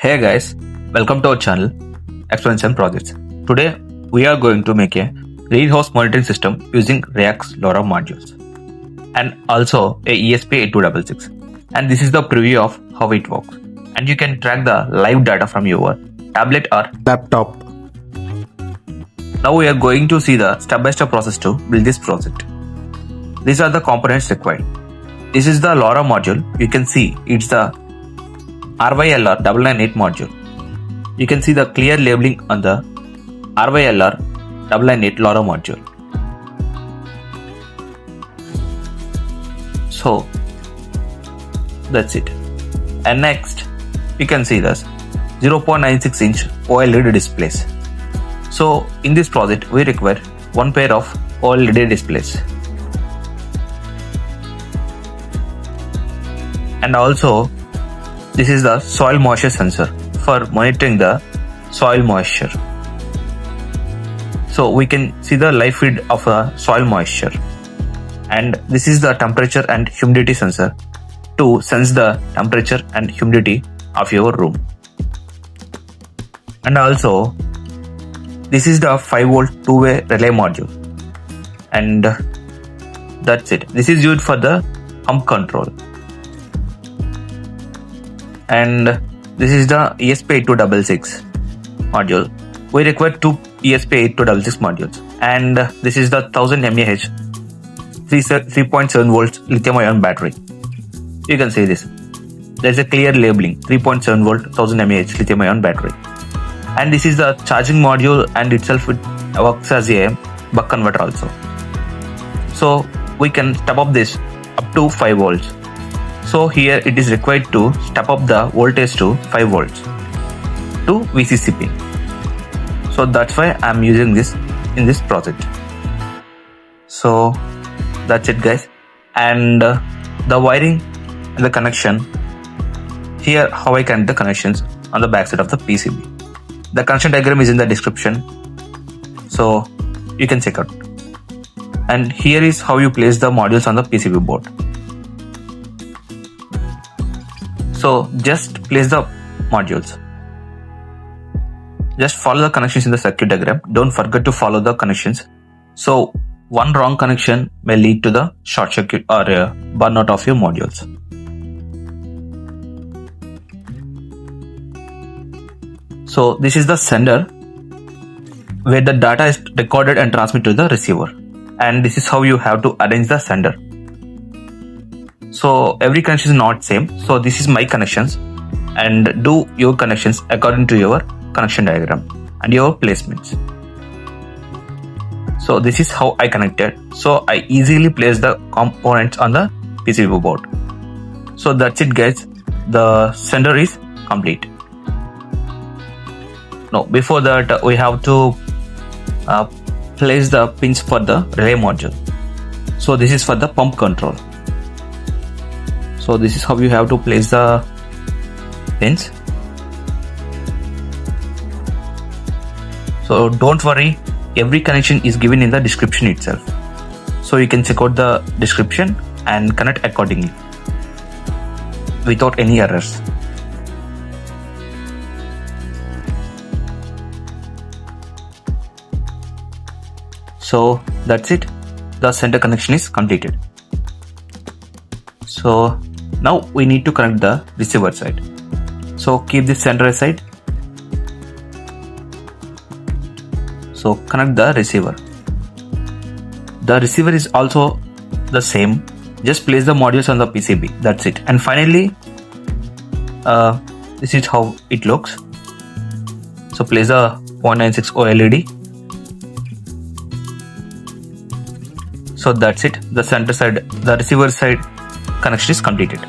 Hey guys, welcome to our channel Exponential Projects. Today we are going to make a greenhouse monitoring system using React's LoRa modules and also a ESP8266, and this is the preview of how it works, and you can track the live data from your tablet or laptop. Now we are going to see the step-by-step process to build this project. These are the components required. This is the LoRa module. You can see it's the RYLR998 module. You can see the clear labeling on the RYLR998 LoRa module. So that's it. And next you can see this 0.96 inch OLED displays. So in this project we require one pair of OLED displays. And also this is the soil moisture sensor for monitoring the soil moisture. So we can see the live feed of the soil moisture. And this is the temperature and humidity sensor to sense the temperature and humidity of your room. And also this is the 5V two-way relay module. And that's it. This is used for the pump control. And this is the ESP8266 module. We require two ESP8266 modules, and this is the 1000 mAh 3.7 volts lithium ion battery. You can see this. There is a clear labeling 3.7 volt 1000 mAh lithium ion battery. And this is the charging module, and itself it works as a buck converter also. So we can step up this up to 5 volts. So here it is required to step up the voltage to 5 volts to VCC pin. So that's why I am using this in this project. So that's it guys. And the wiring and the connection, here how I connect the connections on the back side of the PCB. The connection diagram is in the description, so you can check out. And here is how you place the modules on the PCB board. So just place the modules. Just follow the connections in the circuit diagram. Don't forget to follow the connections. So one wrong connection may lead to the short circuit or a burnout of your modules. So this is the sender where the data is recorded and transmitted to the receiver. And this is how you have to arrange the sender. So every connection is not same. So this is my connections, and do your connections according to your connection diagram and your placements. So this is how I connected. So I easily place the components on the PCB board. So that's it guys. The sender is complete. Now before that we have to place the pins for the relay module. So this is for the pump control. So this is how you have to place the pins. So don't worry, every connection is given in the description itself. So you can check out the description and connect accordingly without any errors. So that's it. The center connection is completed. So now we need to connect the receiver side. So keep this center aside. So connect the receiver. The receiver is also the same. Just place the modules on the PCB. That's it. And finally, this is how it looks. So place the 0.96 OLED. So that's it. The center side, the receiver side connection is completed.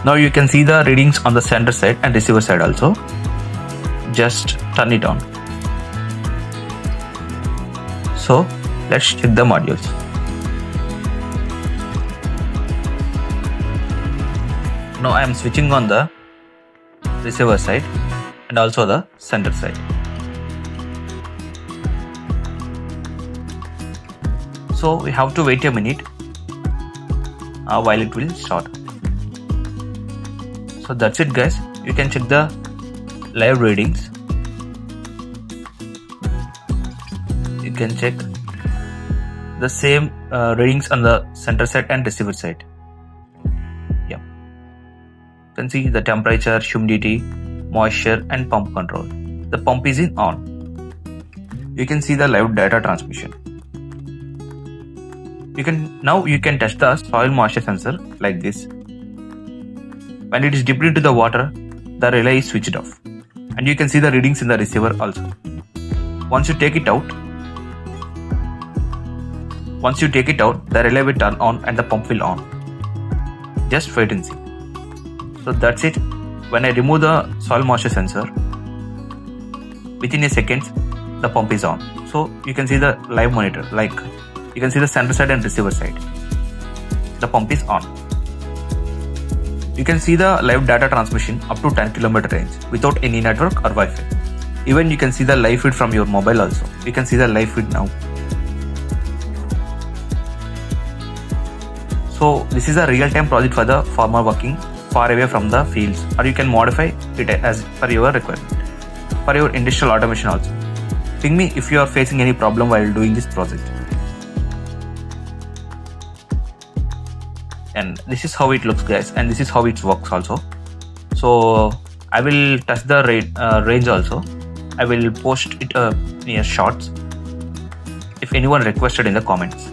Now you can see the readings on the center side and receiver side also. Just turn it on. So let's check the modules. Now I am switching on the receiver side and also the center side. So we have to wait a minute while it will start. So that's it guys, you can check the live readings. You can check the same readings on the center side and receiver side. Yeah, you can see the temperature, humidity, moisture and pump control. The pump is in on. You can see the live data transmission. You can test the soil moisture sensor like this. When it is dipped into the water, the relay is switched off, and you can see the readings in the receiver also. Once you take it out, the relay will turn on and the pump will on. Just wait and see. So that's it. When I remove the soil moisture sensor, within a second, the pump is on. So you can see the live monitor, like you can see the center side and receiver side. The pump is on. You can see the live data transmission up to 10 km range without any network or Wi-Fi. Even you can see the live feed from your mobile also. You can see the live feed now. So this is a real-time project for the farmer working far away from the fields, or you can modify it as per your requirement. For your industrial automation also. Ping me if you are facing any problem while doing this project. And this is how it looks guys, and this is how it works also. So I will test the range also. I will post it near shorts if anyone requested in the comments.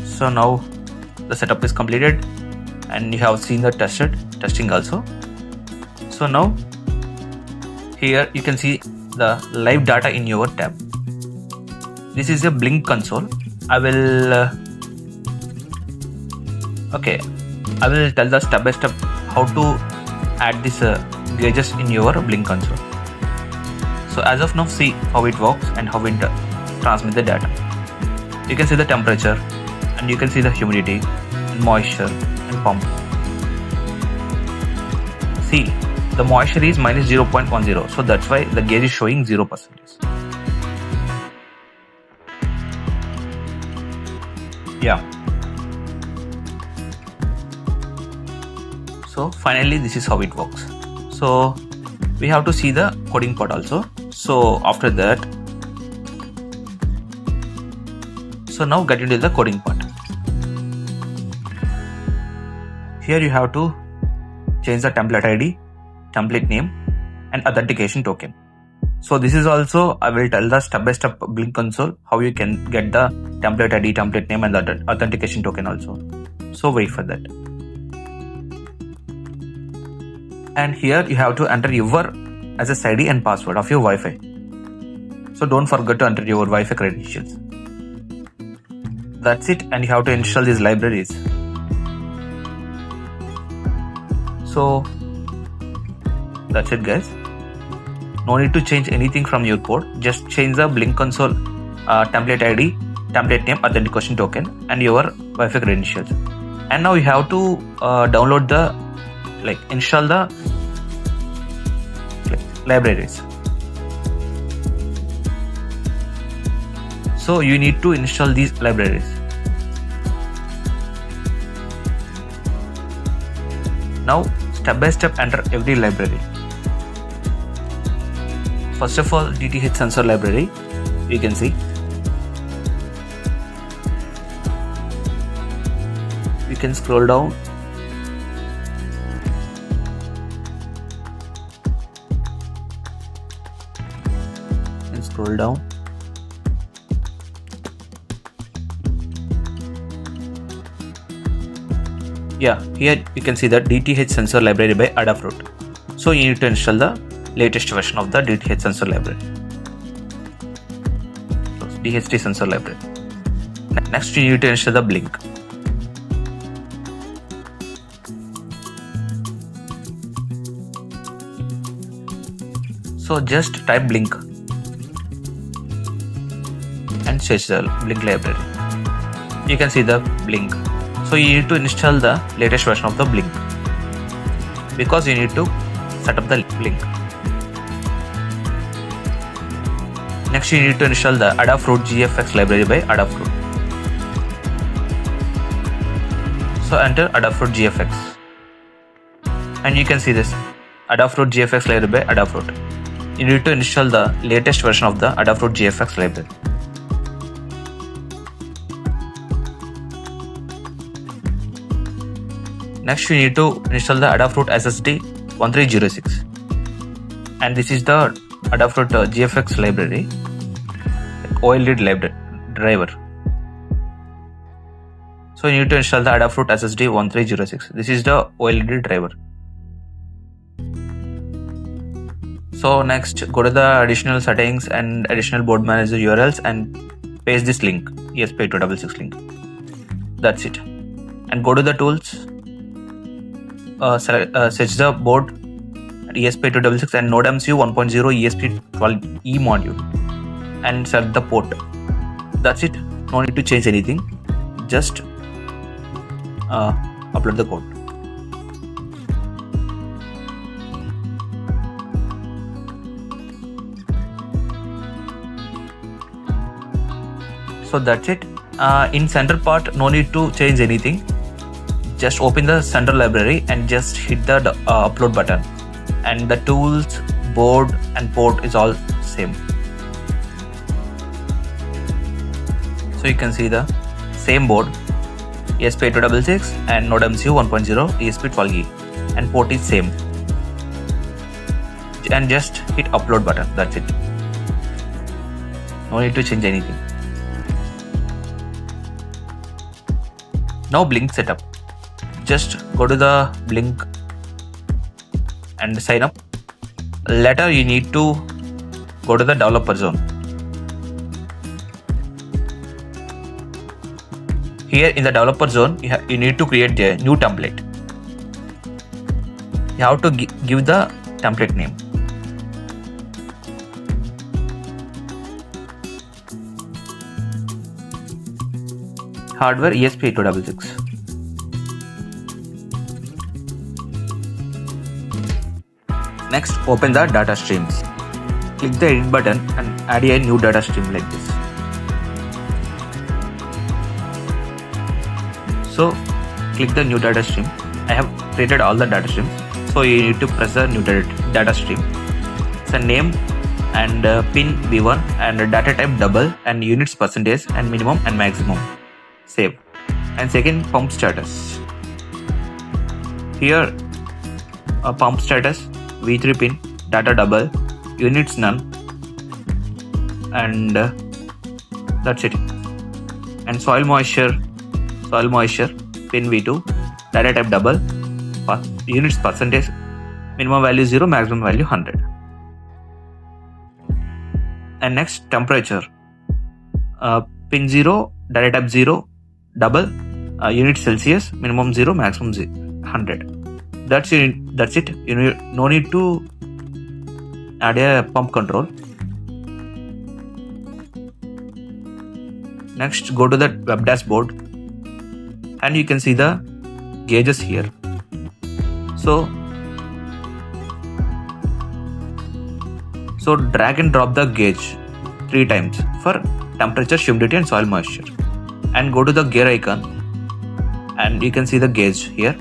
So now the setup is completed and you have seen the testing also. So now here you can see the live data in your tab. This is a blink console. I will tell the step by step how to add these gauges in your blink console. So as of now, see how it works and how it transmits the data. You can see the temperature and you can see the humidity and moisture and pump. See, the moisture is minus 0.10, so that's why the gauge is showing 0%. Yeah. So finally this is how it works. So we have to see the coding part also. So after that, so now get into the coding part. Here you have to change the template ID, template name and authentication token. So this is also, I will tell the step-by-step blink console how you can get the template ID, template name and the authentication token also. So wait for that. And here you have to enter your SS ID and password of your Wi-Fi. So don't forget to enter your Wi-Fi credentials. That's it, and you have to install these libraries. So that's it guys. No need to change anything from your code. Just change the blink console template ID, template name, authentication token and your Wi-Fi credentials. And now you have to download the install the libraries. So you need to install these libraries. Now step by step enter every library. First of all, DTH sensor library, you can see. You can scroll down. And scroll down. Yeah, here you can see the DTH sensor library by Adafruit. So you need to install the latest version of the DTH sensor library. So DHT sensor library. Next you need to install the blink. So just type blink and search the blink library. You can see the blink. So you need to install the latest version of the blink because you need to set up the blink. Next you need to install the Adafruit GFX library by Adafruit. So enter Adafruit GFX, and you can see this Adafruit GFX library by Adafruit. You need to install the latest version of the Adafruit GFX library. Next, you need to install the Adafruit SSD 1306, and this is the Adafruit GFX library, OLED library driver. So you need to install the Adafruit SSD 1306. This is the OLED driver. So next, go to the additional settings and additional board manager URLs and paste this link, ESP8266 link. That's it. And go to the tools, search the board ESP8266 and NodeMCU 1.0 ESP12E module and select the port. That's it. No need to change anything. Just upload the code. So that's it. In center part, no need to change anything. Just open the center library and just hit the upload button, and the tools, board and port is all same. So you can see the same board, ESP8266 and NodeMCU 1.0 ESP12E, and port is same. And just hit upload button. That's it. No need to change anything. Now Blink setup. Just go to the Blink and sign up. Later you need to go to the developer zone. Here in the developer zone, you need to create a new template. You have to give the template name. Hardware ESP8266. Next, open the data streams. Click the edit button and add a new data stream like this. So click the new data stream. I have created all the data streams. So you need to press the new data stream. It's a name and pin V1 and data type double and units percentage and minimum and maximum. Save. And second, pump status. Here pump status V3 pin, data double, units none, and that's it. And soil moisture pin V2, data type double, units percentage, minimum value 0, maximum value 100. And next, temperature pin 0, data type 0, double, units Celsius, minimum 0, maximum 100. That's it. No need to add a pump control. Next, go to the web dashboard and you can see the gauges here. So drag and drop the gauge 3 times for temperature, humidity and soil moisture, and go to the gear icon and you can see the gauge here.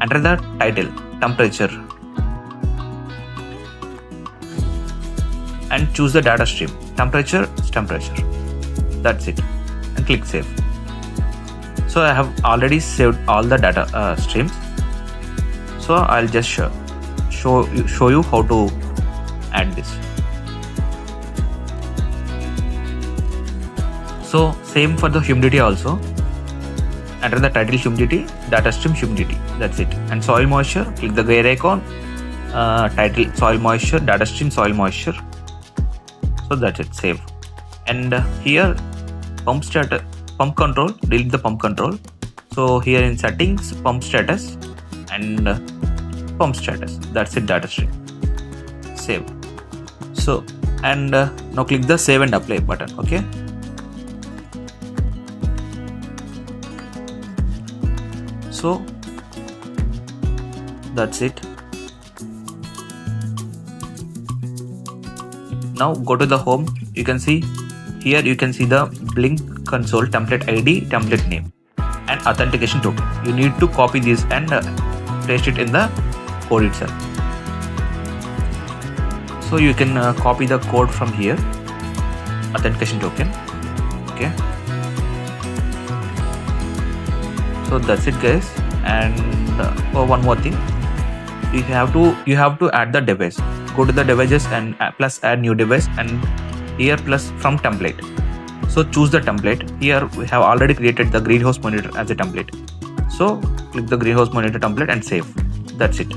Enter the title, temperature, and choose the data stream. Temperature is temperature. That's it. And click save. So I have already saved all the data streams. So I'll just show you how to add this. So same for the humidity also. Enter the title humidity, data stream humidity. That's it. And soil moisture, click the gear icon, title soil moisture, data stream soil moisture. So that's it. Save. And here pump control, delete the pump control. So here in settings, pump status and pump status. That's it. Data stream. Save. So and now click the save and apply button. Okay. So that's it. Now go to the home. You can see here, you can see the Blink console template ID, template name, and authentication token. You need to copy this and paste it in the code itself. So you can copy the code from here, authentication token. Okay. So that's it, guys. And one more thing, you have to add the device. Go to the devices and plus add new device, and here plus from template. So choose the template. Here we have already created the greenhouse monitor as a template. So click the greenhouse monitor template and save. That's it.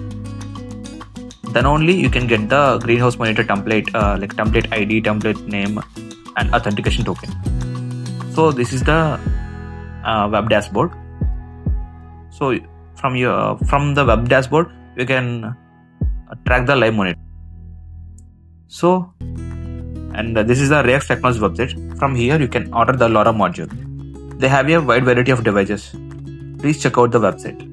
Then only you can get the greenhouse monitor template, like template ID, template name, and authentication token. So this is the web dashboard. So from the web dashboard, you can track the live monitor. So, and this is the React Technology website. From here, you can order the LoRa module. They have a wide variety of devices. Please check out the website.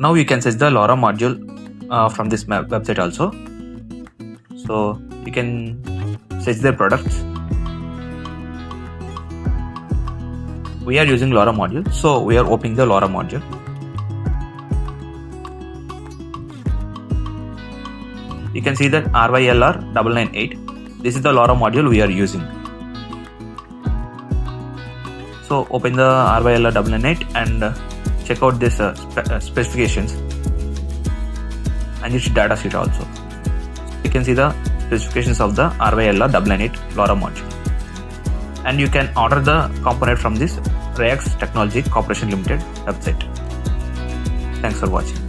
Now you can search the LoRa module from this website also. So you can search their products. We are using LoRa module, so we are opening the LoRa module. You can see that RYLR998. This is the LoRa module we are using. So open the RYLR998 and check out this specifications and its data sheet also. You can see the specifications of the RYLR998 LoRa module. And you can order the component from this React Technology Corporation Limited website. Thanks for watching.